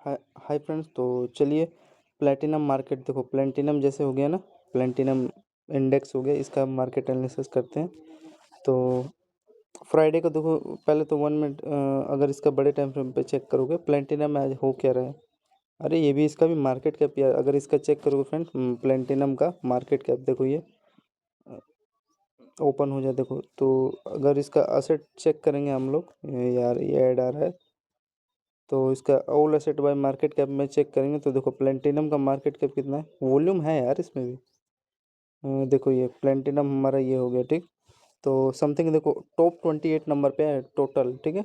हाय hi friends, तो चलिए platinum market देखो, प्लैटिनम जैसे हो गया ना, प्लैटिनम इंडेक्स हो गया, इसका मार्केट एनालिसिस करते हैं। तो फ्राइडे को देखो, पहले तो 1 मिनट अगर इसका बड़े टाइम फ्रेम पे चेक करोगे प्लैटिनम आज हो क्या रहा है। अरे ये भी इसका भी मार्केट कैप यार, अगर इसका चेक करोगे फ्रेंड, प्लैटिनम का मार्केट कैप देखो, ये ओपन हो जाए देखो। तो अगर इसका असेट चेक करेंगे हम लोग, यार ये ऐड आ रहा है, तो इसका all asset bye market cap में चेक करेंगे तो देखो प्लैटिनम का मार्केट कैप कितना है, वॉल्यूम है यार इसमें भी। देखो ये प्लैटिनम हमारा ये हो गया, ठीक। तो समथिंग देखो टॉप 28 नंबर पे है टोटल, ठीक है।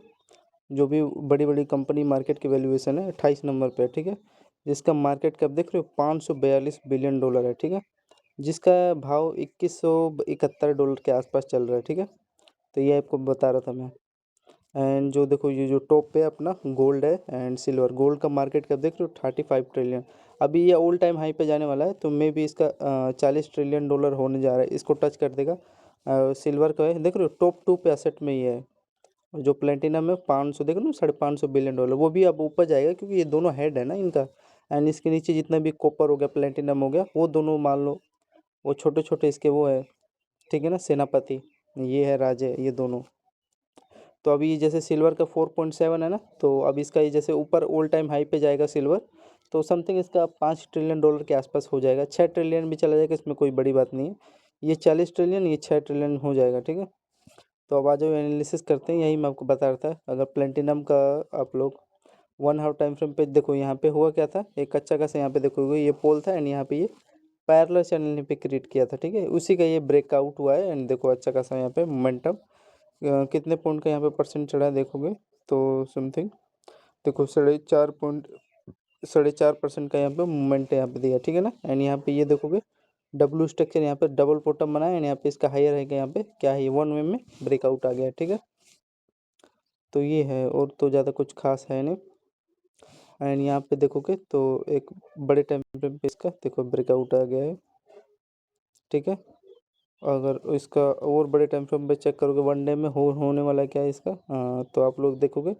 जो भी बड़ी बड़ी कंपनी मार्केट की वैल्यूएशन है 28 नंबर पे है, ठीक है। जिसका मार्केट कैप देख रहे हो $542 बिलियन है, ठीक है। जिसका भाव $2171 के आसपास चल रहा है, ठीक है। तो ये आपको बता रहा था मैं। एंड जो देखो ये जो टॉप पे अपना गोल्ड है एंड सिल्वर, गोल्ड का मार्केट कैप देख रहे हो 35 ट्रिलियन। अभी ये ऑल टाइम हाई पे जाने वाला है, तो मे भी इसका $40 ट्रिलियन होने जा रहा है, इसको टच कर देगा। सिल्वर का है देख रहे हो टॉप 2 पे एसेट में ये है। और जो प्लेटिनम है 500, देख रहे हो $550 बिलियन, वो भी अब ऊपर जाएगा क्योंकि ये दोनों हेड है ना इनका। एंड इसके नीचे जितना भी कॉपर हो गया, प्लेटिनम हो गया, वो दोनों मान लो वो छोटे छोटे इसके वो है, ठीक है ना, सेनापति। ये है राजे, ये दोनों। तो अभी जैसे सिल्वर का 4.7 है ना, तो अब इसका ये जैसे ऊपर ऑल टाइम हाई पे जाएगा सिल्वर, तो समथिंग इसका $5 ट्रिलियन के आसपास हो जाएगा। 6 ट्रिलियन भी चला जाएगा, इसमें कोई बड़ी बात नहीं है। ये 40 ट्रिलियन, ये 6 ट्रिलियन हो जाएगा, ठीक है। तो अब आ जाओ एनालिसिस करते हैं, यही मैं आपको बता रहा था। अगर प्लेटिनम का आप लोग 1 आवर टाइम फ्रेम पे देखो, यहाँ पे हुआ क्या था, एक अच्छा खासा यहाँ पे देखो ये पोल था एंड यहाँ पे ये पैरेलल चैनल पे क्रिएट किया था, ठीक है। उसी का ये ब्रेकआउट हुआ है एंड देखो अच्छा खासा यहाँ पे मोमेंटम कितने पॉइंट का यहाँ पे परसेंट चढ़ा है देखोगे तो समथिंग देखो 4.5% का यहाँ पे मूवमेंट यहाँ पे दिया, ठीक है ना। एंड यहाँ पे ये देखोगे डब्लू स्ट्रक्चर यहाँ पे डबल बॉटम बना है एंड यहाँ पे इसका हायर है कि यहाँ पे क्या है, 1 वे में ब्रेकआउट आ गया, ठीक है। तो ये है, और तो ज़्यादा कुछ खास है नहीं। एंड यहाँ पे देखोगे तो एक बड़े टाइम फ्रेम पे इसका देखो ब्रेकआउट आ गया है, ठीक है। अगर इसका और बड़े टाइम फ्रेम पे चेक करोगे 1 डे में होने वाला है क्या है इसका, तो आप लोग देखोगे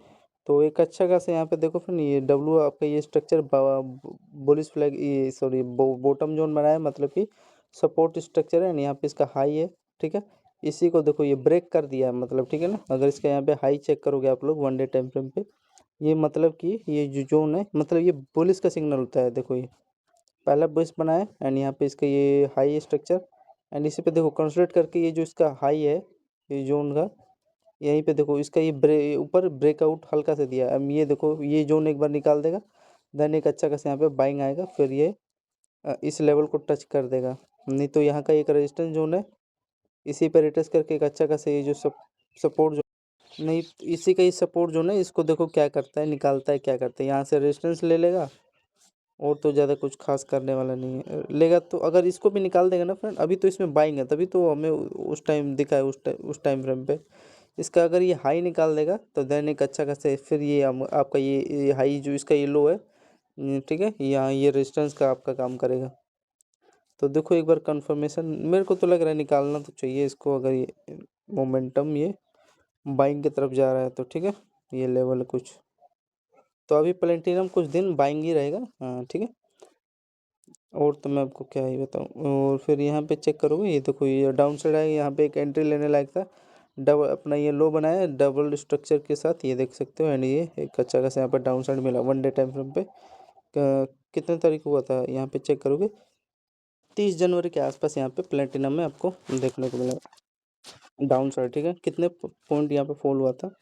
तो एक अच्छा खासा यहाँ पे देखो फिर ये डब्लू आपका ये स्ट्रक्चर बुलिश फ्लैग, ये सॉरी बॉटम जोन बनाया है, मतलब कि सपोर्ट स्ट्रक्चर है, यहाँ पे इसका हाई है, ठीक है। इसी को देखो ये ब्रेक कर दिया है, मतलब ठीक है ना। अगर इसका यहाँ पे हाई चेक करोगे आप लोग 1 डे टाइम फ्रेम पे, ये मतलब कि ये जो जोन है, मतलब ये बुलिश का सिग्नल होता है। देखो ये पहला बुलिश बनाया एंड यहाँ पे इसका ये हाई स्ट्रक्चर एंड इसी पे देखो कंसोलिडेट करके ये जो इसका हाई है ये जोन का, यहीं पे देखो इसका ये ऊपर ब्रेकआउट हल्का से दिया है। अब ये देखो ये जोन एक बार निकाल देगा, देन एक अच्छा खासा यहाँ पे बाइंग आएगा, फिर ये इस लेवल को टच कर देगा। नहीं तो यहाँ का एक रेजिस्टेंस जोन है, इसी पे रिटेस्ट करके एक अच्छा खासा ये जो सपोर्ट जो नहीं, इसी का ही सपोर्ट जोन है, इसको देखो क्या करता है, निकालता है क्या करता है, यहाँ से रेजिस्टेंस ले लेगा। और तो ज़्यादा कुछ खास करने वाला नहीं है, लेगा तो अगर इसको भी निकाल देगा ना फ्रेंड, अभी तो इसमें बाइंग है, तभी तो हमें उस टाइम दिखा है, उस टाइम फ्रेम पे। इसका अगर ये हाई निकाल देगा तो देन एक अच्छा खासा फिर ये आपका ये हाई जो इसका ये लो है, ठीक है, यहाँ ये रेजिस्टेंस का आपका काम करेगा। तो देखो एक बार कंफर्मेशन, मेरे को तो लग रहा है निकालना तो चाहिए इसको, अगर ये मोमेंटम ये बाइंग की तरफ जा रहा है तो, ठीक है। ये लेवल कुछ तो अभी प्लेटिनम कुछ दिन बाइंग ही रहेगा, हाँ ठीक है। और तो मैं आपको क्या ही बताऊँ, और फिर यहाँ पे चेक करोगे ये देखो ये डाउन साइड है, यहाँ पे एक एंट्री लेने लायक था, डबल अपना ये लो बनाया डबल स्ट्रक्चर के साथ, ये देख सकते हो। एंड ये एक अच्छा खासा यहाँ पे डाउन साइड मिला 1 डे टाइम फ्रेम पे। कितने तारीख को हुआ था यहाँ पे चेक करोगे, 30 जनवरी के आसपास यहाँ पे प्लेटिनम में आपको देखने को मिला डाउन साइड, ठीक है। कितने पॉइंट यहाँ पे फॉल हुआ था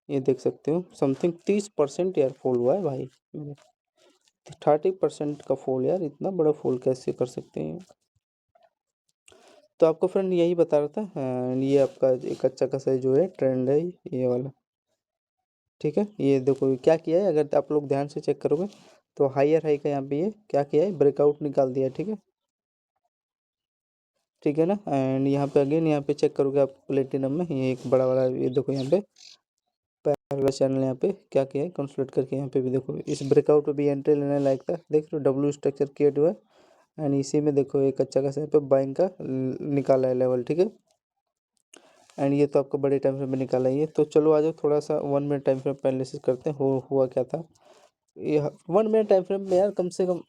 ये देख सकते हो, समथिंग 30% यार फॉल हुआ है भाई, 30% का फॉल यार, इतना बड़ा फॉल कैसे कर सकते हैं। तो आपको फ्रेंड यही बता रहा था, ये आपका एक अच्छा खासा जो है ट्रेंड है ये वाला, ठीक है। ये देखो क्या किया है, अगर आप लोग ध्यान से चेक करोगे तो हायर हाई का यहाँ पे ये क्या किया है, ब्रेकआउट निकाल दिया है, ठीक है, ठीक है ना। एंड यहाँ पे अगेन यहाँ पे चेक करोगे आप प्लेटिनम में, ये एक बड़ा वाला ये देखो यहाँ पे पैरेलल चैनल यहाँ पे क्या किया है, कंसोलिडेट करके यहाँ पे भी देखो इस ब्रेकआउट पे भी एंट्री लेने लायक था, देख लो डब्ल्यू स्ट्रक्चर क्रिएट हुआ है एंड इसी में देखो एक अच्छा खासा यहाँ पे बाइंग का निकाला है लेवल, ठीक है। एंड ये तो आपका बड़े टाइम फ्रेम में निकाला ही है। तो चलो आ जाओ थोड़ा सा 1 मिनट टाइम फ्रेम पे एनालिसिस करते हैं, हुआ क्या था। ये 1 मिनट टाइम फ्रेम में यार कम से कम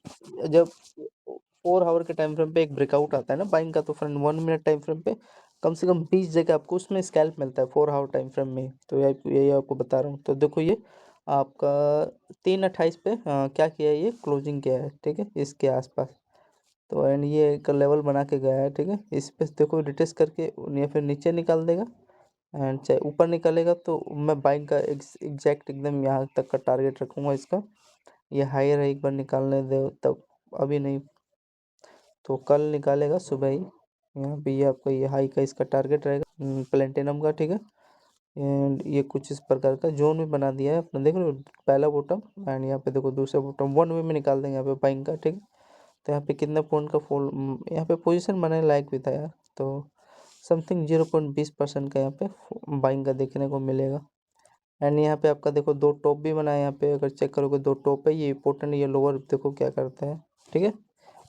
जब 4 आवर के टाइम फ्रेम पे एक ब्रेकआउट आता है ना बाइंग का, तो फ्रेंड 1 मिनट टाइम फ्रेम पे कम से कम 20 जगह आपको उसमें स्कैल्प मिलता है 4 आवर टाइम फ्रेम में। तो यही आपको बता रहा हूँ। तो देखो ये आपका 3:28 पे क्या किया है, ये क्लोजिंग किया है, ठीक है, इसके आसपास। तो एंड ये एक लेवल बना के गया है, ठीक है। इस पे देखो रिटेस्ट करके या फिर नीचे निकाल देगा, एंड चाहे ऊपर निकालेगा तो मैं बाइंग का एग्जैक्ट एकदम यहाँ तक का टारगेट रखूँगा इसका। ये हायर है, एक बार निकालने दो तब, अभी नहीं तो कल निकालेगा सुबह ही। यहाँ पे ये आपका ये हाई का इसका टारगेट रहेगा प्लेटिनम का, ठीक है। एंड ये कुछ इस प्रकार का जोन भी बना दिया है अपना, देख रहे हो, पहला बॉटम एंड यहाँ पे देखो दूसरा बॉटम, 1 वे में निकाल देंगे यहाँ पे बाइंग का, ठीक है। तो यहाँ पे कितना पॉइंट का फॉल, यहाँ पे पोजीशन बनाने लायक भी था यार। तो समथिंग 0.20% का यहाँ पे बाइंग का देखने को मिलेगा। एंड यहाँ पे आपका देखो 2 टॉप भी बनाए, यहाँ पे अगर चेक करोगे 2 टॉप है, ये इंपॉर्टेंट, ये लोअर देखो क्या करते हैं, ठीक है।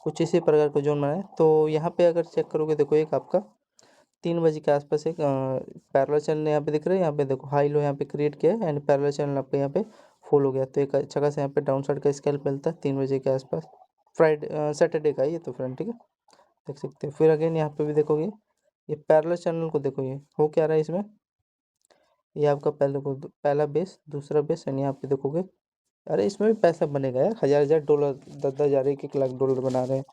कुछ इसी प्रकार का जोन बनाए। तो यहाँ पे अगर चेक करोगे देखो एक आपका 3 बजे के आसपास एक पैरेलल चैनल यहाँ पे दिख रहा है, यहाँ पे देखो हाई लो यहाँ पे क्रिएट किया है एंड पैरेलल चैनल आपका यहाँ पे फॉल हो गया। तो एक अच्छा खासा यहाँ पे डाउन साइड का स्केल मिलता है 3 बजे के आसपास, फ्राइडे सैटरडे का ये तो फ्रेंड, ठीक है, देख सकते हो। फिर अगेन यहाँ पे भी देखोगे ये पैरेलल चैनल को, देखो ये हो क्या रहा है इसमें, ये आपका पहला बेस, दूसरा बेस एंड यहाँ पे देखोगे, अरे इसमें भी पैसा बनेगा यार, हजार डॉलर, 10,000 1 लाख डॉलर बना रहे हैं।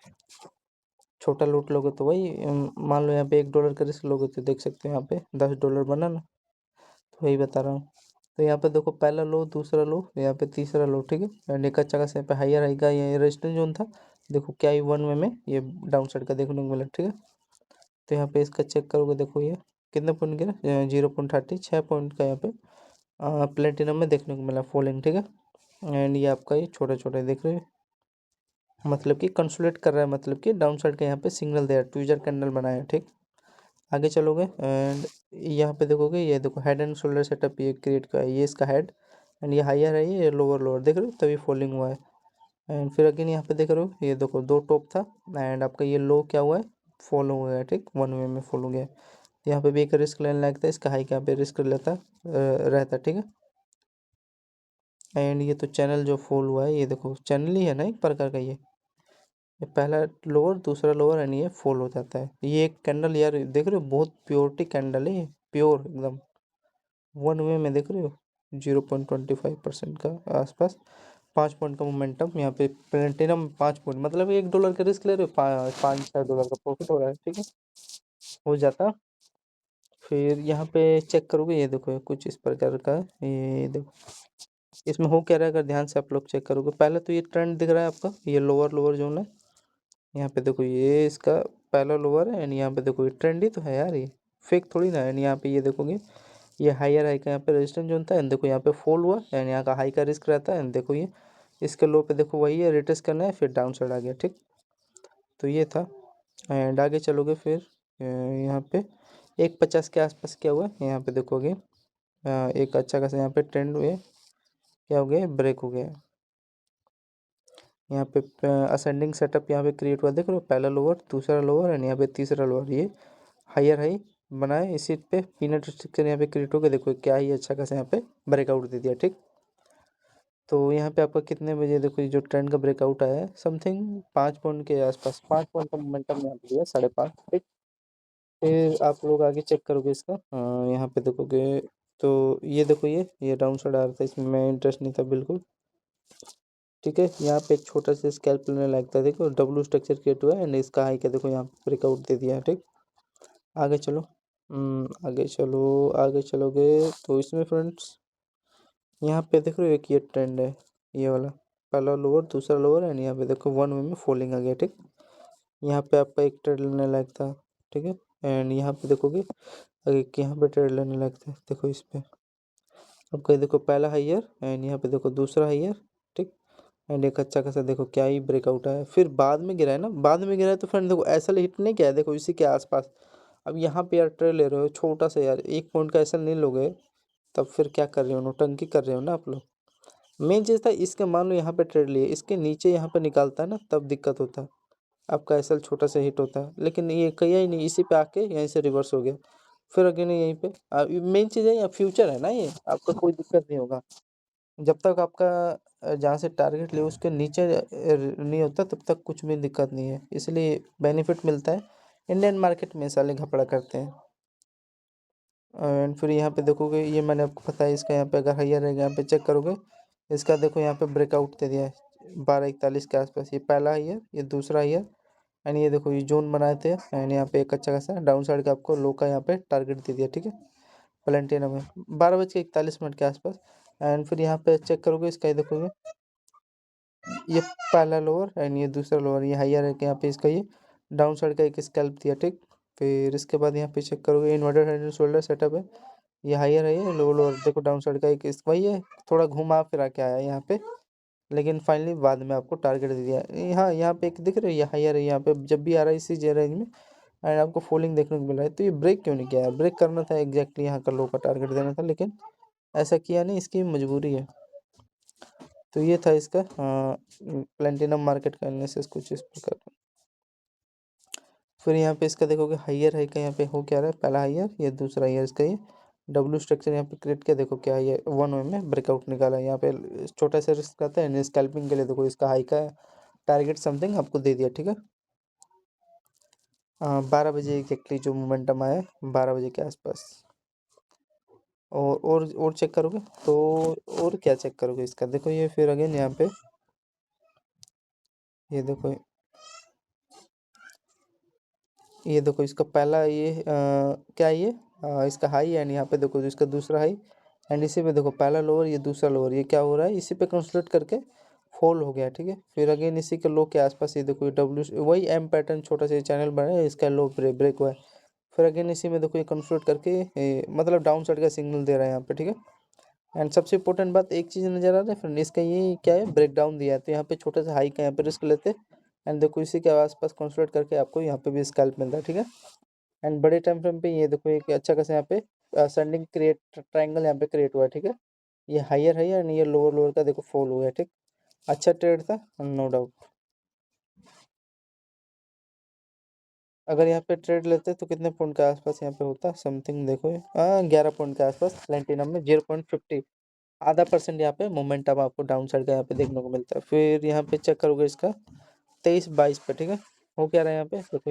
छोटा लूट लोगे तो वही मान लो यहाँ पे $1 का रिस्क लोगे तो देख सकते हो यहाँ पे $10 बना ना। तो वही बता रहा हूँ। तो यहाँ पे देखो पहला लो, दूसरा लो, यहाँ पे तीसरा लो, ठीक है। एंड एक अच्छा खासा यहाँ पे हायर आएगा, ये रेजिस्टेंस जोन था, देखो क्या ही 1 वे में ये डाउन साइड का देखने को मिला, ठीक है। तो यहाँ पे इसका चेक करोगे, देखो ये कितने पॉइंट गिरा, 0.30, 6 पॉइंट का यहाँ पे प्लेटिनम में देखने को मिला फॉलिंग, ठीक है। एंड ये आपका ये छोटा छोटा देख रहे हो, मतलब कि कंसोलिडेट कर रहा है, मतलब कि डाउन साइड का यहाँ पे सिग्नल दिया, ट्विजर कैंडल बनाया, ठीक। आगे चलोगे एंड यहाँ पे देखोगे, ये देखो हेड एंड शोल्डर सेटअप ये क्रिएट का है, ये इसका हेड एंड ये हायर है, ये लोअर लोअर देख रहे हो, तभी फॉलिंग हुआ है। एंड फिर अगेन यहाँ पे देख रहे हो, ये देखो 2 टॉप था एंड आपका ये लो क्या हुआ है, फॉलो हो गया, ठीक, 1 वे में फॉलो हो गया। यहाँ पे भी एक रिस्क लेने लायक था, इसका हाई यहाँ पे रिस्क लेता रहता, ठीक है। एंड ये तो चैनल जो फॉल हुआ है, ये देखो चैनल ही है ना एक प्रकार का, ये पहला लोअर दूसरा लोअर एंड ये फॉल हो जाता है। ये एक कैंडल यार देख रहे हो, बहुत प्योरिटी कैंडल है ये, प्योर एकदम 1 वे में देख रहे हो, 0.25% का आसपास, 5 पॉइंट का मोमेंटम यहाँ पे प्लेटिनम, 5 पॉइंट मतलब $1 का रिस्क ले रहे हो, 5-6 डॉलर का प्रॉफिट हो रहा है, ठीक है, हो जाता। फिर यहाँ पे चेक करोगे, ये देखो कुछ इस प्रकार का, ये देखो इसमें हो क्या रहा है, अगर ध्यान से आप लोग चेक करोगे, पहले तो ये ट्रेंड दिख रहा है आपका, ये लोअर लोअर जोन है, यहाँ पे देखो ये इसका पहला लोअर है एंड यहाँ पे देखो ये ट्रेंड ही तो है यार, ये फेक थोड़ी ना है। एंड यहाँ पे ये देखोगे ये हायर हाई का यहाँ पे रेजिस्टेंस जोन था एंड देखो यहाँ पे फॉल हुआ एंड यहाँ का हाई का रिस्क रहता है एंड देखो ये इसके लो पे देखो वही है, रिटेस्ट करना है, फिर डाउन साइड आ गया, ठीक। तो ये था एंड आगे चलोगे फिर यहाँ पे 1.50 के आसपास क्या हुआ, यहाँ पे देखोगे एक अच्छा खासा यहाँ पे ट्रेंड हुए, क्या हो गया, ब्रेक हो गया। यहाँ पे असेंडिंग सेटअप यहाँ पे क्रिएट हुआ, देख लो पहला लोअर दूसरा लोअर एंड यहाँ पे तीसरा लोअर, ये हायर हाई बनाए, इसी पे पीनट स्ट्रक्चर यहाँ पे क्रिएट हो गया, देखो क्या ही अच्छा खासा यहाँ पे ब्रेकआउट दे दिया, ठीक। तो यहाँ पे आपका कितने बजे देखो ये जो ट्रेंड का ब्रेकआउट आया है, समथिंग 5 पॉइंट के आसपास, 5 पॉइंट का मोमेंटम यहाँ पे दिया 5.5, ठीक। फिर आप लोग आगे चेक करोगे इसका, यहाँ पे देखोगे तो ये देखो ये डाउन साइड आ रहा था, इसमें इंटरेस्ट नहीं था बिल्कुल, ठीक है। यहाँ पे एक छोटा सा स्कैल्प लेने लायक था, देखो डब्लू स्ट्रक्चर क्रिएट हुआ है एंड इसका हाई का देखो यहाँ ब्रेकआउट दे दिया है, ठीक। आगे चलो, आगे चलो, आगे चलोगे तो इसमें फ्रेंड्स यहाँ पे देख रहे हो एक ये ट्रेंड है, ये वाला पहला लोअर दूसरा लोअर एंड यहाँ पे देखो 1 वे में फॉलिंग आ गया, ठीक। यहाँ पे आपका एक ट्रेड लेने लायक था, ठीक है। एंड यहाँ पे देखोगे एक यहाँ पे ट्रेड लेने लायक था, देखो इस पे आपका देखो पहला हाइयर एंड यहाँ पे देखो दूसरा हाइयर, ठीक। एंड एक अच्छा खासा देखो क्या ही ब्रेकआउट आया, फिर बाद में गिरा है ना, बाद में गिरा है तो फ्रेंड देखो ऐसा हिट नहीं किया है, देखो इसी के आसपास। अब यहाँ पे यार ट्रेड ले रहे हो छोटा सा यार, 1 पॉइंट का ऐसा नहीं लोगे तब फिर क्या कर रहे हो, नौटंकी कर रहे हो ना आप लोग। मेन चीज़ था इसका, मान लो यहाँ पे ट्रेड लिए, इसके नीचे यहाँ पे निकालता है ना तब दिक्कत होता है, आपका एसएल छोटा सा हिट होता है, लेकिन ये किया ही नहीं, इसी पे आके यहीं से रिवर्स हो गया, फिर अगेन यहीं पे। मेन चीज़ है, यहाँ फ्यूचर है ना, ये आपका कोई दिक्कत नहीं होगा। जब तक आपका जहाँ से टारगेट ले उसके नीचे नहीं होता तब तक कुछ भी दिक्कत नहीं है, इसलिए बेनिफिट मिलता है। इंडियन मार्केट में साले घपला करते हैं। एंड फिर यहाँ पे देखोगे, ये मैंने आपको बताया, इसका यहाँ पे अगर हाइयर रहेगा, यहाँ पे चेक करोगे, इसका देखो यहाँ पे ब्रेकआउट दे दिया है 12:41 के आसपास। ये पहला हाइयर, ये दूसरा हाइयर, एंड ये देखो ये जोन बनाए थे, एंड यहाँ पे एक अच्छा खासा डाउन साइड का आपको लो का यहाँ पे टारगेट दे दिया, ठीक है, प्लेंटिना में 12:41 के आसपास। एंड फिर यहाँ पे चेक करोगे, इसका ये देखोगे, ये पहला लोअर एंड ये दूसरा लोअर, ये हाइयर है कि यहाँ पे इसका ये डाउन साइड का एक स्कैल्प दिया, ठीक। फिर इसके बाद यहाँ पे चेक करोगे, inverted head and shoulder setup है, ये हाइयर है, ये लो लोअर, देखो डाउन साइड का एक वही है, थोड़ा घुमा फिरा के आया यहाँ पे, लेकिन फाइनली बाद में आपको टारगेट दे दिया। यहाँ यहाँ पे एक दिख रही है, ये हाइयर है, यहाँ पे जब भी आ रहा है इसी जे रेंज में, एंड आपको फॉलिंग देखने को मिल रहा है। तो ये ब्रेक क्यों नहीं किया है? ब्रेक करना था एग्जैक्टली, यहाँ का लो का टारगेट देना था, लेकिन ऐसा किया नहीं, इसकी मजबूरी है। तो ये था इसका प्लेटिनम मार्केट का एनालिसिस कुछ इस प्रकार का। फिर यहाँ पे इसका देखोगे, हाइयर है का यहाँ पे हो क्या रहा है, पहला हाइयर, ये दूसरा हाइयर, इसका ये डब्ल्यू स्ट्रक्चर यहाँ पे क्रिएट किया, देखो क्या ये 1 में ब्रेकआउट निकाला है। यहाँ पे छोटा सा रिस्क आता है स्कैल्पिंग के लिए, देखो इसका हाई का टारगेट समथिंग आपको दे दिया, ठीक है। 12 बजे एग्जैक्टली जो मोमेंटम आया, 12 बजे के आसपास। और चेक करोगे तो, और क्या चेक करोगे इसका, देखो ये फिर अगेन यहाँ पे ये देखो इसका पहला ये क्या है, ये इसका हाई, एंड यहाँ पे देखो इसका दूसरा हाई, एंड इसी पे देखो पहला लोअर, ये दूसरा लोअर, ये क्या हो रहा है, इसी पे कंसोलिडेट करके फॉल हो गया, ठीक है। फिर अगेन इसी के लो के आसपास ये देखो, ये डब्ल्यू वही एम पैटर्न छोटा सा चैनल बना है, इसका लो ब्रेक हुआ है। फिर अगेन इसी में देखो ये कंसोलिडेट करके मतलब डाउन साइड का सिग्नल दे रहा है यहाँ पे, ठीक है। एंड सबसे इंपॉर्टेंट बात एक चीज़ नजर आ रहा है फ्रेंड, इसका ये क्या है, ब्रेक डाउन दिया है, तो यहाँ पे छोटा सा हाई का यहाँ पे रिस्क लेते, एंड देखो इसी के आसपास कंसोलिडेट करके आपको यहाँ पे भी स्कैल्प मिलता है, ठीक है। एंड बड़े टाइम फ्रेम पे ये देखो एक अच्छा खासा यहाँ पे असेंडिंग क्रिएट ट्रायंगल यहाँ पे क्रिएट हुआ है, ठीक है। ये हायर है एंड ये लोअर लोअर का देखो फॉल हुआ है, ठीक। अच्छा ट्रेड था, नो डाउट। अगर यहाँ पे ट्रेड लेते तो कितने पॉइंट के आसपास यहाँ पे होता समथिंग, देखो 11 पॉइंट के आसपास प्लेटिनम में 0.50, आधा % यहाँ पे मोमेंटम आपको डाउन साइड का यहाँ पे देखने को मिलता है। फिर यहाँ पे चेक करोगे इसका 23-22 पे, ठीक है, हो क्या रहा है यहाँ पे, देखो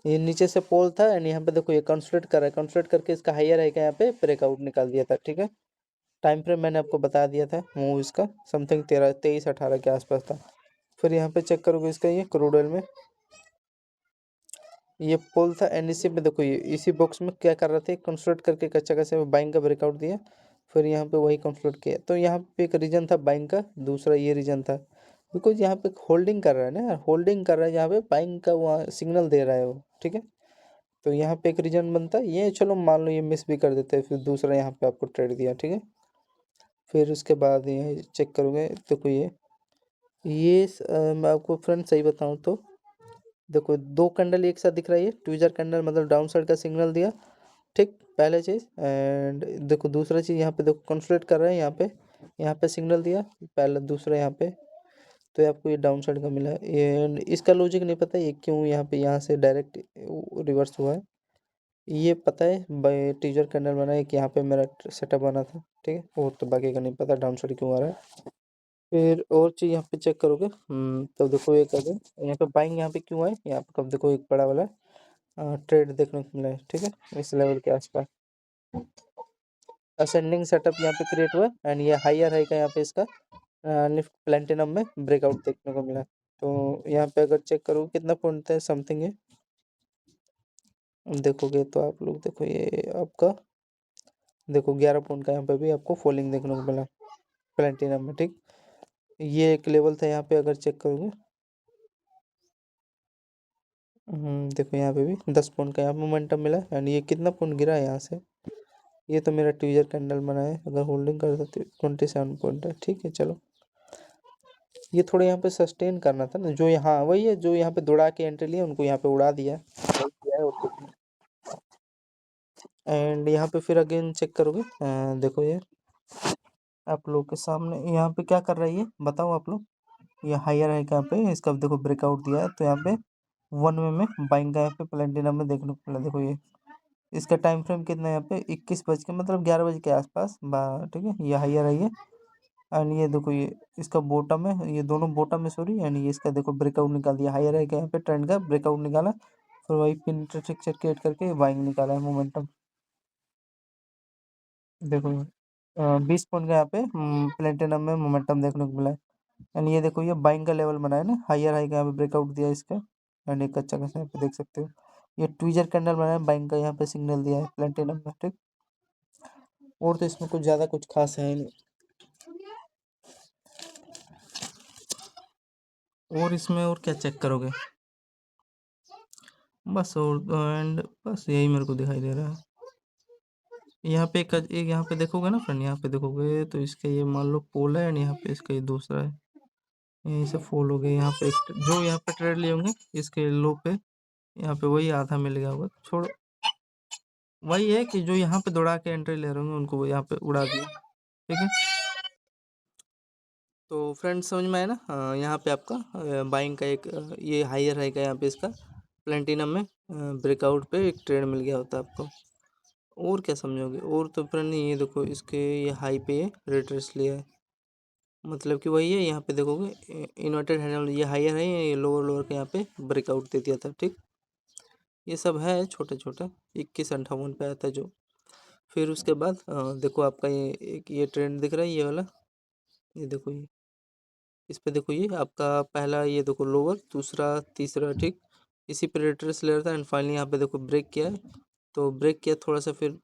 ये नीचे से पोल था, एंड यहाँ पे देखो ये कंसोलिडेट कर रहा है, कंसोलिडेट करके इसका हाइयर है क्या यहाँ पे ब्रेकआउट निकाल दिया था, ठीक है। टाइम फ्रेम मैंने आपको बता दिया था मूव इसका समथिंग 23-18 के आसपास था। फिर यहाँ पे चेक करोगे इसका ये क्रूड ऑयल में ये पोल था, एंड इसी पे देखो ये इसी बॉक्स में क्या कर रहे थे, कंसोलिडेट करके कच्चा कैसे बाइंग का ब्रेकआउट दिया, फिर यहाँ पे वही कंसोलिडेट किया। तो यहाँ पे एक रीजन था बाइंग का, दूसरा ये रीजन था, बिकॉज यहाँ पे होल्डिंग कर रहा है ना, होल्डिंग कर रहा है, यहाँ पे बाइंग का वहाँ सिग्नल दे रहा है वो, ठीक है। तो यहाँ पे एक रीजन बनता है ये, चलो मान लो ये मिस भी कर देते हैं, फिर दूसरा यहाँ पे आपको ट्रेड दिया, ठीक है। फिर उसके बाद ये चेक करोगे देखो मैं आपको फ्रेंड सही बताऊँ तो देखो 2 कैंडल एक साथ दिख रहा है, ये ट्विजर कैंडल मतलब डाउन साइड का सिग्नल दिया, ठीक, पहले चीज़। एंड देखो दूसरा चीज़ यहाँ पे देखो कंसोलिडेट कर रहा है, यहाँ पे सिग्नल दिया पहला, दूसरा यहाँ पे, तो आपको ये डाउन साइड का मिला है। एंड इसका लॉजिक नहीं पता ये क्यों यहाँ पे यहाँ से डायरेक्ट रिवर्स हुआ है, ये पता है बाय टीजर कैंडल बना है कि यहाँ पे मेरा सेटअप बना था, ठीक है, और तो बाकी का नहीं पता डाउन साइड क्यों आ रहा है। फिर और चीज़ यहाँ पे चेक करोगे, तो देखो ये कर यहाँ पे बाइंग यहाँ पे क्यों आए, यहाँ पे कब देखो एक बड़ा वाला ट्रेड देखने को मिला है, ठीक है, इस लेवल के आसपास असेंडिंग सेटअप यहाँ पे क्रिएट हुआ, एंड ये हाइयर है का यहाँ पे इसका निफ्ट प्लेटिनम में ब्रेकआउट देखने को मिला। तो यहाँ पे अगर चेक करोगे कितना पॉइंट है समथिंग है, देखोगे तो आप लोग देखो ये आपका देखो 11 पॉइंट का यहाँ पे भी आपको फॉलिंग देखने को मिला प्लेटिनम में, ठीक। ये एक लेवल था यहाँ पे अगर चेक करोगे, देखो यहाँ पे भी 10 पॉइंट का यहाँ पे मोमेंटम मिला, एंड ये कितना पॉइंट गिरा है यहाँ से, ये तो मेरा ट्विजर कैंडल बना है, अगर होल्डिंग करता तो 27 पॉइंट है, ठीक है। चलो ये थोड़ा यहाँ पे सस्टेन करना था ना, जो यहाँ वही है जो यहाँ पे दौड़ा के एंट्री लिया उनको यहाँ पे उड़ा दिया वही किया है, और कुछ नहीं। एंड यहाँ पे फिर अगेन चेक करोगे, देखो ये आप लोग के सामने यहाँ पे क्या कर रहा है ये बताओ आप लोग, ये हायर है यहाँ पे, इसका देखो ब्रेकआउट दिया है, तो यहाँ पे 1 वे में बाइंग का यहाँ पे प्लेटिनम में देखने को मिला, देखो ये इसका टाइम फ्रेम कितना है यहाँ पे 21 बज के मतलब 11 बजे के आसपास ठीक है, ये हायर है ये। एंड ये देखो ये इसका बॉटम है, ये दोनों बॉटम है सॉरी। एंड ये इसका देखो ब्रेकआउट निकाल दिया, हायर है यहाँ पे ट्रेंड का ब्रेकआउट निकाला, फिर वही पिन स्ट्रक्चर क्रिएट करके बाइंग निकाला है मोमेंटम। देखो 20 पॉइंट का यहाँ पे प्लेटिनम में मोमेंटम देखने को मिला है। एंड ये देखो ये बाइंग का लेवल बना है ना, हायर हाई का यहाँ पे ब्रेकआउट दिया है इसका। एंड एक अच्छा खासा यहाँ पे देख सकते हो ये ट्विजर कैंडल बना है, बाइंग का यहाँ पे सिग्नल दिया है प्लेटिनम में, ठीक। और तो इसमें कुछ ज़्यादा कुछ खास है नहीं। और इसमें और क्या चेक करोगे, बस। और एंड बस यही मेरे को दिखाई दे रहा है। यहाँ पे एक यहाँ पे देखोगे ना फ्रेंड, यहाँ पे देखोगे तो इसका ये मान लो पोल है, एंड यहाँ पे इसका ये दूसरा है, यहीं से फॉल हो गए। यहाँ पे जो यहाँ पे ट्रेड लिए होंगे इसके लो पे, यहाँ पे वही आधा मिल गया होगा, छोड़। वही है कि जो यहाँ पे दौड़ा के एंट्री ले रहे होंगे उनको वो यहाँ पे उड़ा दिया, ठीक है। तो फ्रेंड्स समझ में आया ना, यहाँ पे आपका बाइंग का एक ये हायर रहेगा यहाँ पे इसका प्लेटिनम में ब्रेकआउट पे एक ट्रेड मिल गया होता है आपको। और क्या समझोगे, और तो फ्रेंड ये देखो इसके ये हाई पे रिट्रेस लिया है, मतलब कि वही है। यहाँ पे देखोगे इन्वर्टेड हैंडल, ये हायर है, ये लोअर लोअर के यहाँ पे ब्रेकआउट दे दिया था, ठीक। ये सब है छोटे छोटे, 2158 पे आया था जो। फिर उसके बाद देखो आपका ये एक ये ट्रेंड दिख रहा है ये वाला, ये देखो ये इस पे देखो ये आपका पहला, ये देखो लोअर, दूसरा, तीसरा, ठीक। इसी पे रिट्रेस ले रहा था एंड फाइनली यहाँ पे देखो ब्रेक किया है। तो ब्रेक किया थोड़ा सा, फिर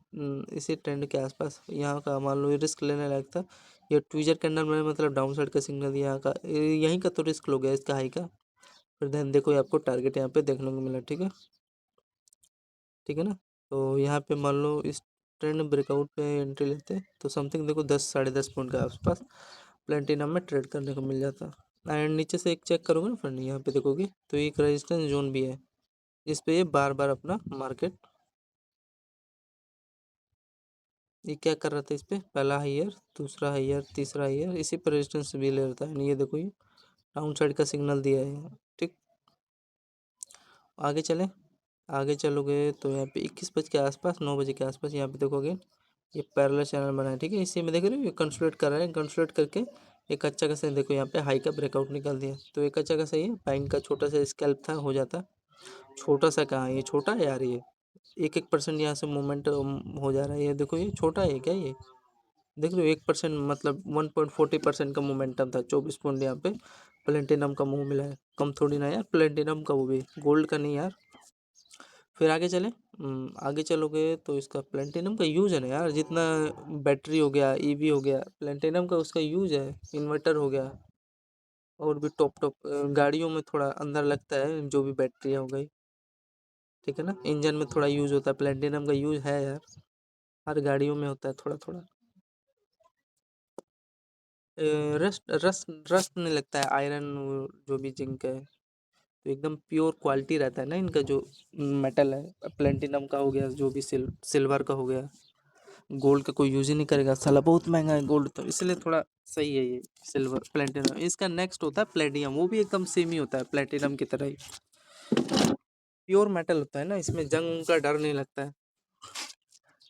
इसी ट्रेंड के आसपास यहाँ का मान लो ये रिस्क लेने लायक था। ये ट्विजर कैंडल में मतलब डाउन साइड का सिग्नल यहाँ का, यहीं का तो रिस्क लो गया इसका हाई का। फिर देन देखो ये आपको टारगेट यहाँ पे देखने को मिला, ठीक है, ठीक है ना। तो यहाँ पे मान लो इस ट्रेंड ब्रेकआउट पे एंट्री लेते तो समथिंग देखो 10 साढ़े 10 पॉइंट के आसपास प्लेटिनम में ट्रेड करने को मिल जाता। एंड नीचे से एक चेक करोगे ना फ्रेंड, यहाँ पे देखोगे तो एक रेजिस्टेंस जोन भी है, इस पे ये बार बार अपना मार्केट ये क्या कर रहा था, इस पे पहला हाईयर, दूसरा हाईयर, तीसरा हाईयर, इसी पर रेजिस्टेंस भी ले रहा था। ये देखो ये डाउन साइड का सिग्नल दिया है यहाँ, ठीक। आगे चले, आगे चलोगे तो यहाँ पे 21 बज के आसपास, 9 बजे के आसपास यहाँ पे देखोगे ये पैरेलल चैनल बना है, ठीक है। इसी में देख रहे हो ये कंसोलिडेट कर रहा है, कंसोलिडेट करके एक अच्छा खासा देखो यहाँ पे हाई का ब्रेकआउट निकाल दिया। तो एक अच्छा खासा ये बाइंग का छोटा सा स्कैल्प था, हो जाता। छोटा सा कहाँ है, ये छोटा है यार, ये 1% यहाँ से मूवमेंट हो जा रहा है। ये देखो ये छोटा है क्या, ये देख लो 1% मतलब 1.40% का मोमेंटम था। 24 पॉइंट यहाँ पे प्लेटिनम का मुंह मिला है, कम थोड़ी ना यार, प्लेटिनम का, वो भी गोल्ड का नहीं यार। फिर आगे चले, आगे चलोगे तो इसका प्लेटिनम का यूज है ना यार, जितना बैटरी हो गया, ईवी हो गया, प्लेटिनम का उसका यूज है, इन्वर्टर हो गया, और भी टॉप टॉप गाड़ियों में थोड़ा अंदर लगता है, जो भी बैटरी हो गई, ठीक है ना। इंजन में थोड़ा यूज होता है, प्लेटिनम का यूज है यार, हर गाड़ियों में होता है थोड़ा थोड़ा। रस्ट रस्ट रस्ट नहीं लगता है, आयरन जो भी जिंक है, तो एकदम प्योर क्वालिटी रहता है ना इनका जो मेटल है। प्लेटिनम का हो गया, जो भी सिल्वर का हो गया, गोल्ड का कोई यूज ही नहीं करेगा साला, बहुत महंगा है गोल्ड, तो इसलिए थोड़ा सही है ये सिल्वर प्लेटिनम। इसका नेक्स्ट होता है प्लेटिनम, वो भी एकदम सेम ही होता है प्लेटिनम की तरह ही, प्योर मेटल होता है ना, इसमें जंग का डर नहीं लगता है।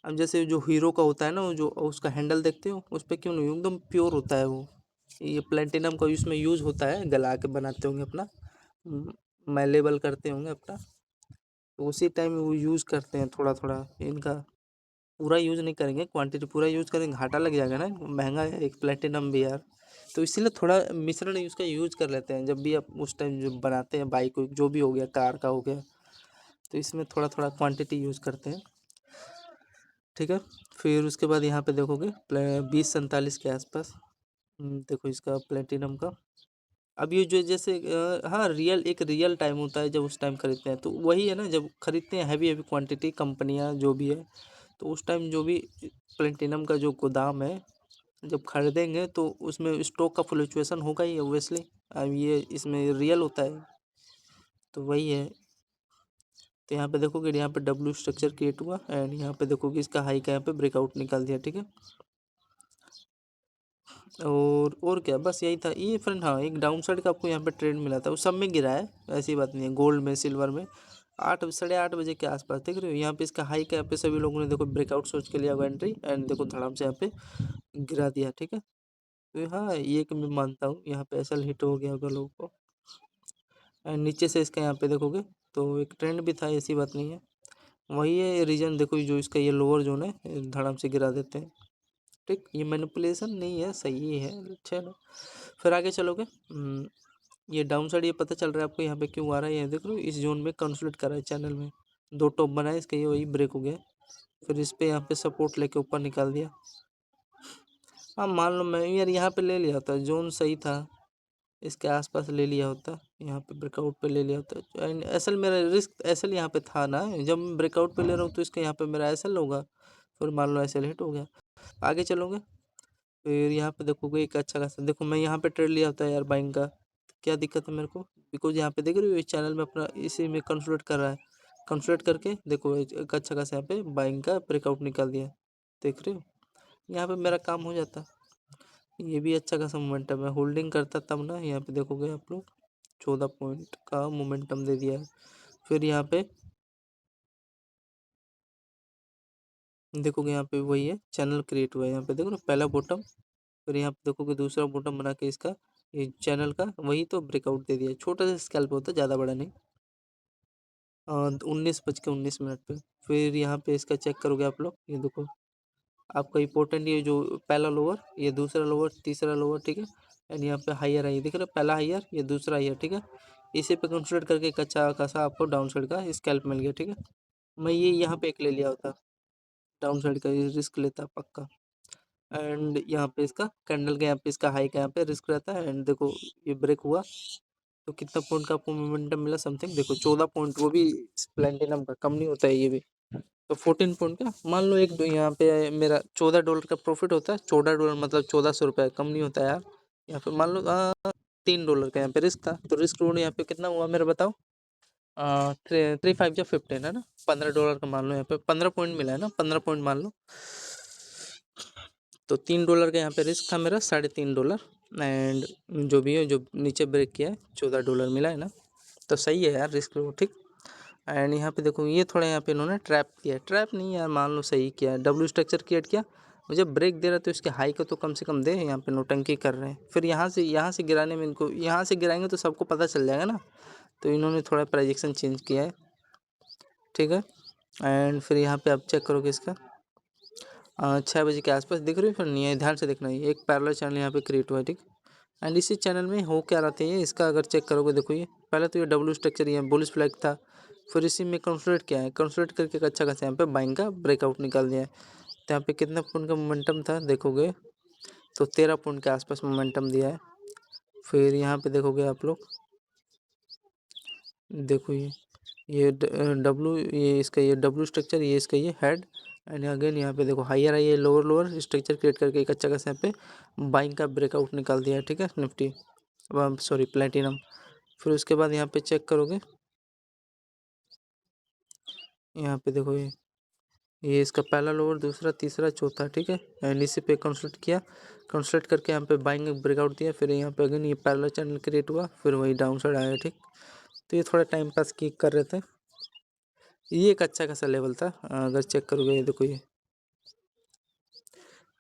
अब जैसे जो हीरो का होता है ना, वो जो उसका हैंडल देखते हो, उस पर क्यों नहीं, एकदम प्योर होता है वो। ये प्लेटिनम का इसमें यूज होता है, गला के बनाते होंगे अपना, मैलेबल करते होंगे अपना, तो उसी टाइम वो यूज़ करते हैं थोड़ा थोड़ा। इनका पूरा यूज़ नहीं करेंगे, क्वांटिटी पूरा यूज़ करेंगे घाटा लग जाएगा ना, महंगा है एक प्लेटिनम भी यार। तो इसीलिए थोड़ा मिश्रण उसका यूज़ कर लेते हैं, जब भी आप उस टाइम जो बनाते हैं बाइक, जो भी हो गया, कार का हो गया, तो इसमें थोड़ा थोड़ा क्वांटिटी यूज़ करते हैं, ठीक है। फिर उसके बाद यहाँ पे देखोगे 2047 के आसपास, देखो इसका प्लेटिनम का। अब ये जो जैसे हाँ, रियल एक रियल टाइम होता है जब उस टाइम खरीदते हैं, तो वही है ना, जब खरीदते हैं हैवी हैवी क्वांटिटी कंपनियां जो भी है, तो उस टाइम जो भी प्लेटिनम का जो गोदाम है, जब खरीदेंगे तो उसमें स्टॉक का फ्लक्चुएशन होगा ही ऑब्वियसली। अब ये इसमें रियल होता है, तो वही है। तो यहाँ पे देखोगे यहाँ पे डब्ल्यू स्ट्रक्चर क्रिएट हुआ, एंड यहाँ पे देखोगे इसका हाई का यहाँ पे ब्रेकआउट निकाल दिया, ठीक है। और क्या, बस यही था ये फ्रेंड। हाँ, एक डाउन साइड का आपको यहाँ पे ट्रेंड मिला था, वो सब में गिरा है, ऐसी बात नहीं है, गोल्ड में, सिल्वर में, 8 साढ़े 8 बजे के आसपास देख रहे हो यहाँ पे इसका हाई का यहाँ पे सभी लोगों ने देखो ब्रेकआउट सोच के लिया हुआ एंट्री, एंड देखो धड़ाम से यहाँ पे गिरा दिया, ठीक है। तो हाँ ये कि मैं मानता हूँ यहाँ पे एसल हिट हो गया होगा लोगों को। एंड नीचे से इसका यहाँ पे देखोगे तो एक ट्रेंड भी था, ऐसी बात नहीं है। वही है रीजन, देखो जो इसका ये लोअर जोन है धड़ाम से गिरा देते हैं, ठीक। ये मैनिपुलेशन नहीं है, सही है, अच्छा है ना। फिर आगे चलोगे, ये डाउन साइड ये पता चल रहा है आपको यहाँ पे क्यों आ रहा है, ये देख लो इस जोन में कंसोलिडेट कर रहा है चैनल में, 2 टॉप बनाए इसका, ये वही ब्रेक हो गया। फिर इस पे यहाँ पे सपोर्ट लेके ऊपर निकाल दिया। हाँ मान लो मैं यार यहाँ पे ले लिया होता, जोन सही था, इसके आसपास ले लिया होता, यहाँ पे ब्रेकआउट पे ले लिया होता। एंड एसल मेरा रिस्क एसल यहाँ पे था ना, जब मैं ब्रेकआउट पे ले रहा हूँ तो इसका यहाँ पे मेरा एसल होगा। फिर मान लो एसल हिट हो गया, आगे चलोगे फिर यहाँ पे देखोगे एक अच्छा खासा, देखो मैं यहाँ पे ट्रेड लिया होता है यार बाइंग का, क्या दिक्कत है मेरे को, बिकॉज यहाँ पे देख रहे हो इस चैनल में अपना इसी में कंसोलिडेट कर रहा है, कंसोलिडेट करके देखो एक अच्छा खासा यहाँ पे बाइंग का ब्रेकआउट निकाल दिया, देख रहे हो यहाँ पे मेरा काम हो जाता। ये भी अच्छा खासा मोमेंटम है, होल्डिंग करता तब ना, यहाँ पे देखोगे आप लोग 14 पॉइंट का मोमेंटम दे दिया है। फिर यहाँ पे देखोगे यहाँ पे वही है चैनल क्रिएट हुआ है, यहाँ पे देखो ना पहला बॉटम, फिर यहाँ पे देखोगे दूसरा बॉटम बना के इसका ये चैनल का वही तो ब्रेकआउट दे दिया, छोटा सा स्कैल्प होता है ज़्यादा बड़ा नहीं। 19:19 पे फिर यहाँ पे इसका चेक करोगे आप लोग, ये देखो आपका इंपॉर्टेंट ये जो पहला लोअर, ये दूसरा लोअर, तीसरा लोअर, ठीक है। एंड यहाँ पे हायर है, दिख रहा है पहला हायर, ये दूसरा हायर, ठीक है। इसी पे कंसिडर करके एक अच्छा खासा आपको डाउन साइड का स्कैल्प मिल गया, ठीक है। मैं ये यहाँ पे एक ले लिया होता, डाउन साइड का रिस्क लेता पक्का। एंड यहाँ पे इसका कैंडल के यहाँ पे इसका हाई का यहाँ पे रिस्क रहता है। एंड देखो ये ब्रेक हुआ तो कितना पॉइंट का आपको मोमेंटम मिला, समथिंग देखो 14 पॉइंट, वो भी प्लेटिनम का, कम नहीं होता है ये भी। तो 14 पॉइंट का मान लो एक यहाँ पे मेरा $14 का प्रॉफिट होता है, $14 मतलब 1400 रुपये, कम नहीं होता है यार। यहाँ पे मान लो $3 का यहाँ पे रिस्क था, तो रिस्क रोड यहाँ पे कितना हुआ मेरा बताओ, 3 5 या 15 है ना, $15 का मान लो, यहाँ पे 15 पॉइंट मिला है ना, 15 पॉइंट मान लो। तो $3 का यहाँ पे रिस्क था मेरा, $3.5। एंड जो भी है जो नीचे ब्रेक किया है $14 मिला है ना, तो सही है यार रिस्क लो, ठीक। एंड यहाँ पे देखो ये थोड़ा यहाँ पे इन्होंने ट्रैप किया, ट्रैप नहीं यार मान लो सही किया है, डब्ल्यू स्ट्रक्चर क्रिएट किया, मुझे ब्रेक दे रहा तो इसके हाई को तो कम से कम दे, यहाँ पे नोटंकी कर रहे हैं। फिर यहाँ से गिराने में इनको, यहाँ से गिराएंगे तो सबको पता चल जाएगा ना, तो इन्होंने थोड़ा प्रोजेक्शन चेंज किया है, ठीक है। एंड फिर यहाँ पे आप चेक करोगे इसका 6 बजे के आसपास, दिख रही है फिर नहीं है, ध्यान से देखना है, एक पैरेलल चैनल यहाँ पे क्रिएट हुआ है, ठीक। एंड इसी चैनल में हो क्या रहा था ये, इसका अगर चेक करोगे देखो ये पहले तो ये डब्ल्यू स्ट्रक्चर ये बुलिश फ्लैग था, फिर इसी में कंसोलिडेट किया है, कंसोलिडेट करके एक अच्छा खासा यहाँ पे बाइंग का ब्रेकआउट निकाल दिया है। तो यहाँ पे कितना पॉइंट का मोमेंटम था देखोगे तो 13 पॉइंट के आसपास मोमेंटम दिया है। फिर यहाँ पे देखोगे आप लोग, देखो ये डब्लू, ये इसका ये डब्लू स्ट्रक्चर, ये इसका ये हेड, एंड अगेन यहाँ पे देखो हायर है, ये लोअर लोअर स्ट्रक्चर क्रिएट करके एक अच्छा खासा यहाँ पे बाइंग का ब्रेकआउट निकाल दिया है, ठीक है, निफ्टी सॉरी प्लेटिनम। फिर उसके बाद यहाँ पे चेक करोगे, यहाँ पे देखो ये इसका पहला लोअर, दूसरा, तीसरा, चौथा, ठीक है। एंड इसी पे कंसल्ट किया, कंसल्ट करके यहाँ पे बाइंग ब्रेकआउट दिया, फिर यहाँ पे अगेन ये पैरेलल चैनल क्रिएट हुआ, फिर वही डाउन साइड आया, ठीक। तो ये थोड़ा टाइम पास की कर रहे थे, ये एक अच्छा खासा लेवल था। अगर चेक करोगे ये देखो ये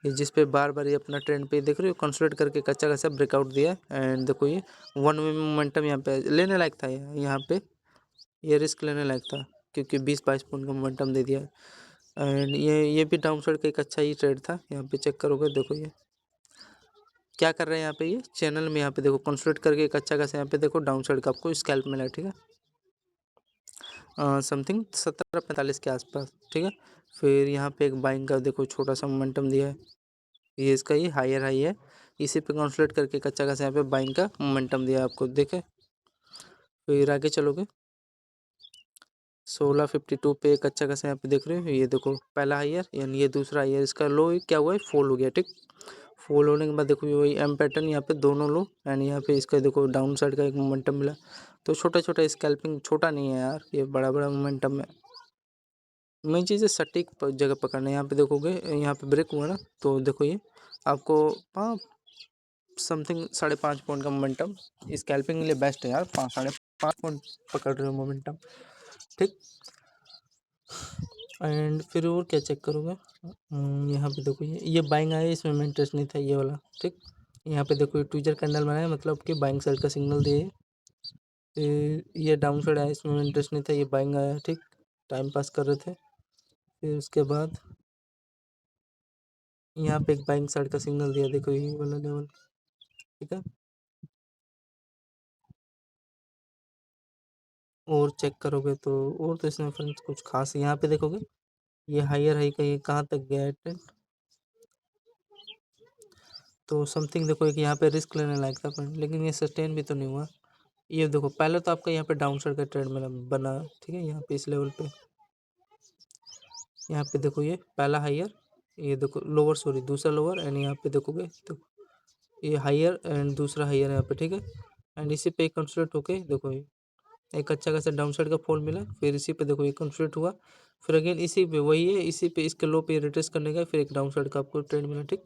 जिस पे बार बार ये अपना ट्रेंड पे देख रहे हो कंसोलिडेट करके एक अच्छा खासा ब्रेकआउट दिया। एंड देखो ये वन वे मोमेंटम यहाँ पे लेने लायक था, यहाँ पे ये रिस्क लेने लायक था, क्योंकि 20-22 पॉइंट का मोमेंटम दे दिया। एंड ये भी डाउन साइड का एक अच्छा ही ट्रेड था, यहाँ पे चेक करोगे देखो ये क्या कर रहे हैं, यहाँ पे ये चैनल में यहाँ पे देखो कंसोलिडेट करके एक अच्छा खासा यहाँ पे देखो डाउन साइड का आपको स्कैल्प मिला, ठीक है, समथिंग 17:45 के आसपास, ठीक है। फिर यहाँ पे एक बाइंग का देखो छोटा सा मोमेंटम दिया है, ये इसका ये हायर हाई है, इसी पे कंसोलिडेट करके एक अच्छा खासा यहाँ पे बाइंग का मोमेंटम दिया है आपको, देखे। फिर आगे चलोगे 16:52 पे एक अच्छा खासा यहाँ पे देख रहे हो, ये देखो पहला हायर यानी ये दूसरा हायर, इसका लो क्या हुआ है, फॉल हो गया, ठीक। फॉल होने के बाद देखो वही एम पैटर्न यहाँ पे दोनों लो, एंड यहाँ पे इसका देखो डाउन साइड का एक मोमेंटम मिला। तो छोटा छोटा स्कैल्पिंग, छोटा नहीं है यार, ये बड़ा बड़ा मोमेंटम है। मेन चीज़ है सटीक जगह पकड़ना। यहाँ पे देखोगे यहाँ पे ब्रेक हुआ ना, तो देखो ये आपको समथिंग 5.5 पॉइंट का मोमेंटम स्कैल्पिंग के लिए बेस्ट है यार, 5 साढ़े 5 पॉइंट पकड़ रहे हो मोमेंटम। ठीक। एंड फिर और क्या चेक करोगे, यहाँ पे देखो ये बाइंग आया, इसमें मैं इंटरेस्ट नहीं था ये वाला, ठीक। यहाँ पे देखो ये ट्विजर कैंडल बनाया, मतलब कि बाइंग साइड का सिग्नल दिए। फिर ये डाउन साइड आया, इसमें इंटरेस्ट नहीं था, ये बाइंग आया, ठीक। टाइम पास कर रहे थे। फिर उसके बाद यहाँ पे एक बाइंग साइड का सिग्नल दिया, देखो ये वाला लेवल, ठीक है। और चेक करोगे तो और तो इसमें फ्रेंड्स कुछ खास, यहाँ पे देखोगे ये हायर हाई का ये कहाँ तक गया है ट्रेंड, तो समथिंग देखो एक यहाँ पे रिस्क लेने लायक था फ्रेंड, लेकिन ये सस्टेन भी तो नहीं हुआ। ये देखो पहले तो आपका यहाँ पे डाउन साइड का ट्रेंड बना, ठीक है। यहाँ पे इस लेवल पे, यहाँ पे देखो ये पहला हायर, ये देखो लोअर, सॉरी दूसरा लोअर, एंड यहाँ पे देखोगे तो ये हायर एंड दूसरा हायर यहाँ पे, ठीक है। एंड इसी पे कंसोलिडेट होके देखो ये एक अच्छा खासा डाउन साइड का फॉल मिला, फिर इसी पे देखो ये कंसोलिडेट हुआ, फिर अगेन इसी पे वही है, इसी पे इसके लो पे रिट्रेस करने का, फिर एक डाउन साइड का आपको ट्रेंड मिला, ठीक।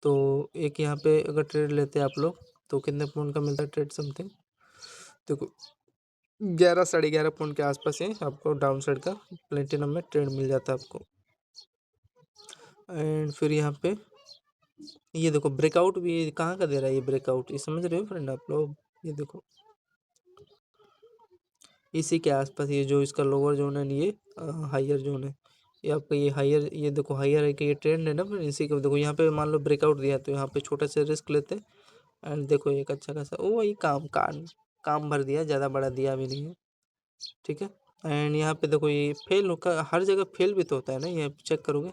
तो एक यहाँ पे अगर ट्रेड लेते हैं आप लोग तो कितने पॉइंट का मिलता है ट्रेड, समथिंग देखो 11 साढ़े 11 पॉइंट के आसपास है आपको डाउन साइड का प्लेटिनम में ट्रेड मिल जाता है आपको। एंड फिर यहाँ पे ये देखो ब्रेकआउट भी कहाँ का दे रहा है, ये ब्रेकआउट, ये समझ रहे हो फ्रेंड आप लोग, ये देखो इसी के आसपास, ये जो इसका लोअर जोन है, ये हायर जोन है, ये आपका ये हायर, ये देखो हायर है कि ये ट्रेंड है ना, फिर इसी को देखो यहाँ पे मान लो ब्रेकआउट दिया तो यहाँ पे छोटा सा रिस्क लेते हैं। एंड देखो एक अच्छा खासा वो वही काम भर दिया, ज़्यादा बड़ा दिया भी नहीं है, ठीक है। एंड यहाँ पे देखो ये फेल होकर, हर जगह फेल भी तो होता है ना, ये चेक करोगे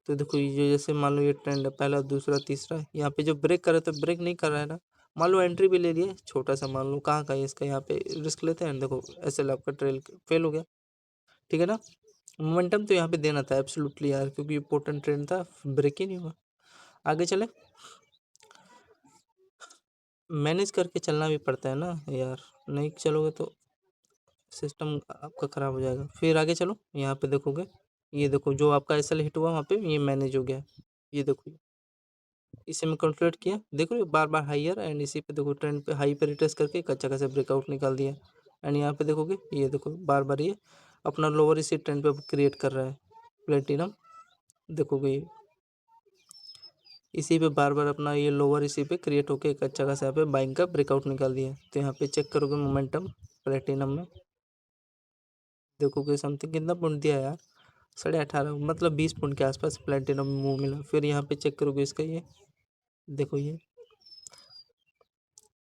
तो देखो ये जैसे मान लो ये ट्रेंड है पहला दूसरा तीसरा, यहाँ पे जो ब्रेक कर रहा है तो ब्रेक नहीं कर रहा है ना, मान लो एंट्री भी ले लिए छोटा सा, मान लो कहाँ का है इसका, यहाँ पे रिस्क लेते हैं, देखो एसएल आपका ट्रेल फेल हो गया, ठीक है ना। मोमेंटम तो यहाँ पे देना था एब्सोल्युटली यार, क्योंकि इंपॉर्टेंट ट्रेंड था, ब्रेक ही नहीं हुआ। आगे चले, मैनेज करके चलना भी पड़ता है ना यार, नहीं चलोगे तो सिस्टम आपका ख़राब हो जाएगा। फिर आगे चलो, यहाँ पे देखोगे ये देखो जो आपका एसएल हिट हुआ वहाँ पे ये मैनेज हो गया, ये देखो इसे मैं कैलकुलेट किया, देखो बार बार हाईयर, एंड इसी पे देखो ट्रेंड पे हाई पे रिट्रेस करके एक अच्छा खासा ब्रेकआउट निकाल दिया। एंड यहाँ पे देखोगे ये देखो बार बार ये अपना लोअर इसी ट्रेंड पे क्रिएट कर रहा है प्लेटिनम, देखोगे ये इसी पे बार बार अपना ये लोअर इसी पे क्रिएट होकर एक अच्छा खासा यहाँ पे बाइंग का ब्रेकआउट निकाल दिया। तो यहाँ पे चेक करोगे मोमेंटम प्लेटिनम में, देखोगे समथिंग कितना पॉइंट दिया यार, 18.5 मतलब 20 पॉइंट के आसपास प्लेटिनम में मूव मिला। फिर यहाँ पे चेक करोगे इसका ये देखो ये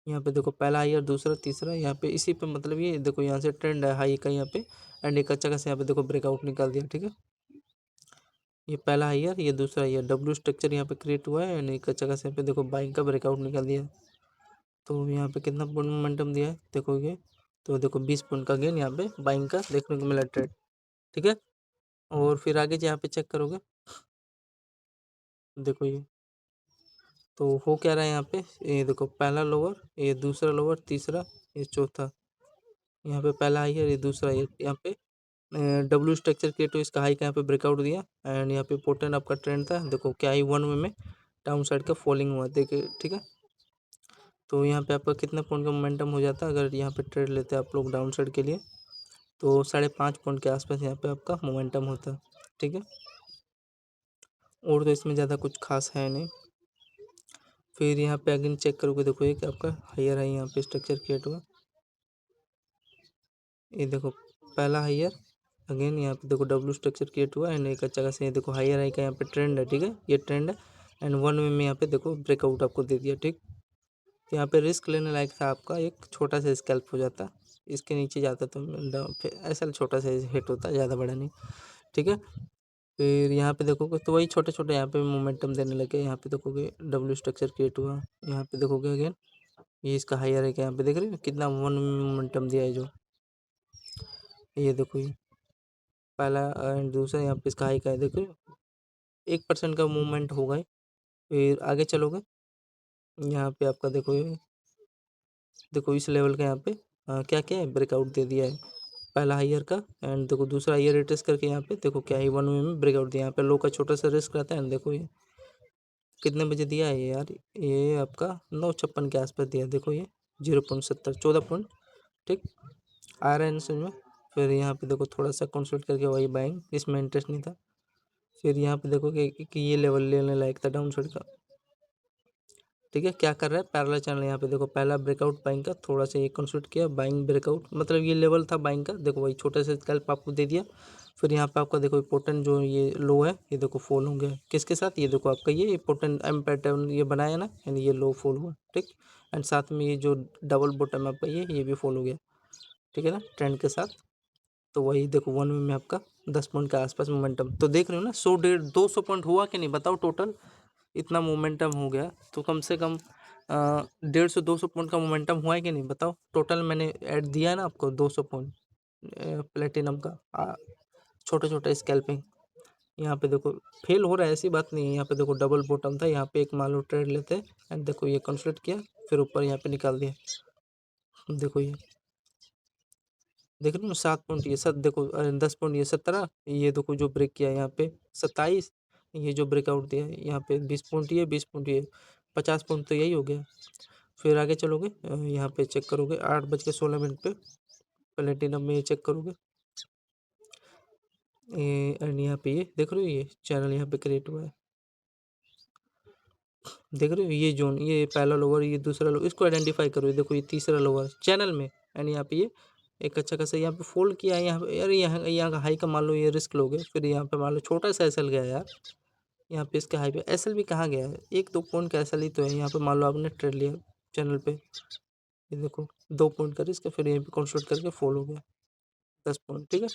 यहाँ पे देखो पहला हाई और दूसरा तीसरा, यहाँ पे इसी पे मतलब ये देखो यहाँ से ट्रेंड है हाई का यहाँ पे, एंड एक अच्छा खासा यहाँ पे देखो ब्रेकआउट निकाल दिया, ठीक है। ये पहला हाईयर, ये दूसरा हाईयर, डब्ल्यू स्ट्रक्चर यहाँ पे क्रिएट हुआ है, एंड एक अच्छा खासा यहाँ पे देखो बाइंग का ब्रेकआउट निकाल दिया। तो यहाँ पे कितना पॉइंट मोमेंटम दिया है देखोगे तो देखो 20 पॉइंट का गेन यहाँ पे बाइंग का देखने को मिला ट्रेड, ठीक है। और फिर आगे यहाँ पे चेक करोगे देखो ये तो हो क्या रहा है यहाँ पे, ये देखो पहला लोअर, ये दूसरा लोअर, तीसरा, ये चौथा, यहाँ पे पहला हाईयर, ये दूसरा हाईयर, यहाँ पे डब्ल्यू स्ट्रक्चर क्रिएट हुआ, इसका हाई का यहाँ पे ब्रेकआउट दिया, एंड यहाँ पे इंपॉर्टेंट आपका ट्रेंड था, देखो क्या ही 1 वे में डाउन साइड का फॉलिंग हुआ देखिए, ठीक है। तो यहाँ पे आपका कितना पॉइंट का मोमेंटम हो जाता है अगर यहाँ पे ट्रेड लेते हैं आप लोग डाउन साइड के लिए, तो 5.5 पॉइंट के आसपास यहाँ पे आपका मोमेंटम होता है, ठीक है। और तो इसमें ज़्यादा कुछ खास है नहीं। फिर यहाँ पे अगेन चेक करोगे देखो ये कि आपका हायर है, यहाँ पे स्ट्रक्चर क्रिएट हुआ, ये देखो पहला हायर, अगेन यहाँ पे देखो डब्ल्यू स्ट्रक्चर क्रिएट हुआ, एंड एक अच्छा खासा ये देखो हायर हाई का यहाँ पे ट्रेंड है, ठीक है, ये ट्रेंड है, एंड 1 वे में यहाँ पे देखो ब्रेकआउट आपको दे दिया, ठीक। तो यहाँ पे रिस्क लेने लायक था आपका, एक छोटा सा स्कैल्प हो जाता, इसके नीचे जाता तो ऐसा छोटा सा हिट होता, ज़्यादा बड़ा नहीं, ठीक है। फिर यहाँ पे देखोगे तो वही छोटे छोटे यहाँ पे मोमेंटम देने लगे, यहाँ पे देखोगे डब्ल्यू स्ट्रक्चर क्रिएट हुआ, यहाँ पे देखोगे अगेन ये इसका हायर है कि यहाँ पे देख रहे हो कितना 1 में मोमेंटम दिया है जो, ये देखो ये पहला एंड दूसरा, यहाँ पे इसका हाई का है, देखो 1% का मूवमेंट होगा। फिर आगे चलोगे यहाँ पे आपका देखो ये देखो इस लेवल का यहाँ पे क्या क्या है ब्रेकआउट दे दिया है, पहला हाईयर का, एंड देखो दूसरा हाईयर रिट्रेस करके यहाँ पे देखो क्या है 1 वे में ब्रेकआउट दिया, यहाँ पे लो का छोटा सा रिस्क रहता है, एंड देखो ये कितने बजे दिया है यार, ये आपका 9:56 के आसपास दिया, देखो ये 0.70 14 पॉइंट, ठीक आ रहा है समझ में। फिर यहाँ पे देखो थोड़ा सा कंसल्ट करके वही बाइंग, इसमें इंटरेस्ट नहीं था। फिर यहाँ पे देखो कि ये लेवल लेने लायक था डाउन साइड का, ठीक है। क्या कर रहा है पैरेलल चैनल, यहाँ पे देखो पहला ब्रेकआउट बाइंग का, थोड़ा सा ये कंसल्ट किया, बाइंग ब्रेकआउट, मतलब ये लेवल था बाइंग का, देखो वही छोटे से स्कैल्प आपको दे दिया। फिर यहाँ पे आपका देखो इम्पोर्टेंट जो ये लो है ये देखो फॉल हो गया, किसके साथ, ये देखो आपका ये इम्पोर्टेंट एम पैटर्न ये बनाया ना, यानी ये लो फॉल हुआ, ठीक। एंड साथ में ये जो डबल बॉटम आपका ये भी फॉल हो गया, ठीक है ना, ट्रेंड के साथ। तो वही देखो 1 में आपका 10 पॉइंट के आसपास मोमेंटम, तो देख रहे हो ना 100 200 पॉइंट हुआ कि नहीं बताओ टोटल, इतना मोमेंटम हो गया। तो कम से कम 150-200 पॉइंट का मोमेंटम हुआ है कि नहीं बताओ, टोटल मैंने ऐड दिया है ना आपको 200 पॉइंट प्लेटिनम का, छोटे छोटे स्कैल्पिंग। यहाँ पे देखो फेल हो रहा है ऐसी बात नहीं है, यहाँ पे देखो डबल बॉटम था, यहाँ पे एक मान लो ट्रेड लेते एंड देखो ये कंसल्ट किया, फिर ऊपर यहाँ पे निकाल दिया, देखो ये देख रहे हो 7 पॉइंट, ये सब देखो 10 पॉइंट, ये 17, ये देखो जो ब्रेक किया यहाँ पे 27, ये जो ब्रेकआउट दिया है यहाँ पे 20 पॉइंट, ये 20 पॉइंट, ये 50 पॉइंट, तो यही हो गया। फिर आगे चलोगे यहाँ पे चेक करोगे 8:16 पे प्लेटिनम में ये चेक करोगे, एंड यहाँ पे ये देख रहे हो ये चैनल यहाँ पे क्रिएट हुआ है, देख रहे हो ये जोन, ये पहला लोअर, ये दूसरा लोअर, इसको आइडेंटिफाई करो, ये देखो ये तीसरा लोअर चैनल में, एंड यहाँ पे ये एक अच्छा खासा यहाँ पे फोल्ड किया है, यहाँ पे यार यहाँ का हाई का मान लो ये रिस्क लोगे, फिर यहाँ पे मान लो छोटा सा एसएल गया यार, यहाँ पे इसका हाई पे एसएल भी कहाँ गया है, 1-2 पॉइंट का एसएल ही तो है, यहाँ पे मान लो आपने ट्रेड लिया चैनल पे, ये देखो 2 पॉइंट का रिस्क, फिर यहाँ पे कंसल्ट करके फॉल हो गया 10 पॉइंट, ठीक है।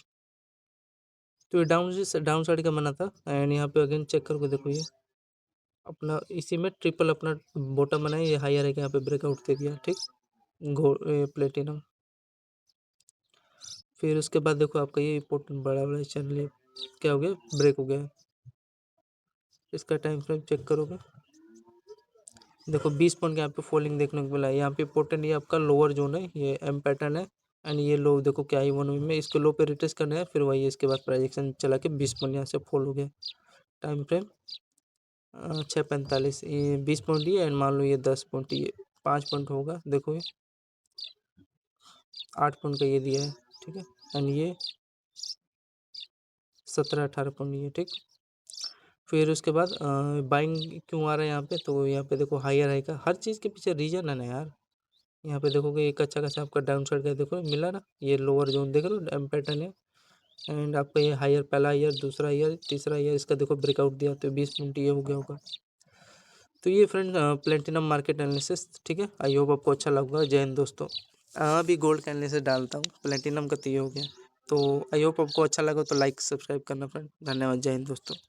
तो ये डाउन साइड का बना था, एंड यहाँ पे अगेन चेक करके देखो ये अपना इसी में ट्रिपल अपना बॉटम बनाया, ये हायर है कि यहाँ पे ब्रेकआउट दे दिया, ठीक, प्लेटिनम। फिर उसके बाद देखो आपका ये इम्पोर्टेंट बड़ा वाला चैनल क्या हो गया, ब्रेक हो गया, इसका टाइम फ्रेम चेक करोगे, देखो 20 पॉइंट यहाँ पे फॉलिंग देखने को मिला है, यहाँ पे इम्पोर्टेंट ये आपका लोअर जोन है, ये एम पैटर्न है, एंड ये लो देखो क्या ही 1 में इसके लो पे रिटेस्ट करना है, फिर वही इसके बाद प्रोजेक्शन चला के 20 पॉइंट यहाँ से फॉल हो गया, टाइम फ्रेम 6:45, ये 20 पॉइंट ये, एंड मान लो ये 10 पॉइंट, ये 5 पॉइंट होगा, देखो ये 8 पॉइंट का ये दिया है, ठीक है, एंड ये 17-18 पॉइंट ये, ठीक। फिर उसके बाद बाइंग क्यों आ रहा है यहाँ पे, तो यहाँ पे देखो हायर हाई का, हर चीज़ के पीछे रीजन है ना यार। यहाँ पे देखोगे एक अच्छा खासा आपका डाउन साइड का देखो मिला ना, ये लोअर जोन देख रहे हो एम पैटर्न है, एंड आपका ये हायर, पहला ईयर, दूसरा ईयर, तीसरा ईयर, इसका देखो ब्रेकआउट दिया, तो 20 मिनट ये हो गया होगा। तो ये फ्रेंड प्लेटिनम मार्केट एनालिसिस, ठीक है। आई होप आपको अच्छा लगा, जय हिंद दोस्तों। अभी गोल्ड का एनालिसिस डालता हूँ, प्लेटिनम का तो ये हो गया। तो आई होप आपको अच्छा लगा, तो लाइक सब्सक्राइब करना फ्रेंड, धन्यवाद, जय हिंद दोस्तों।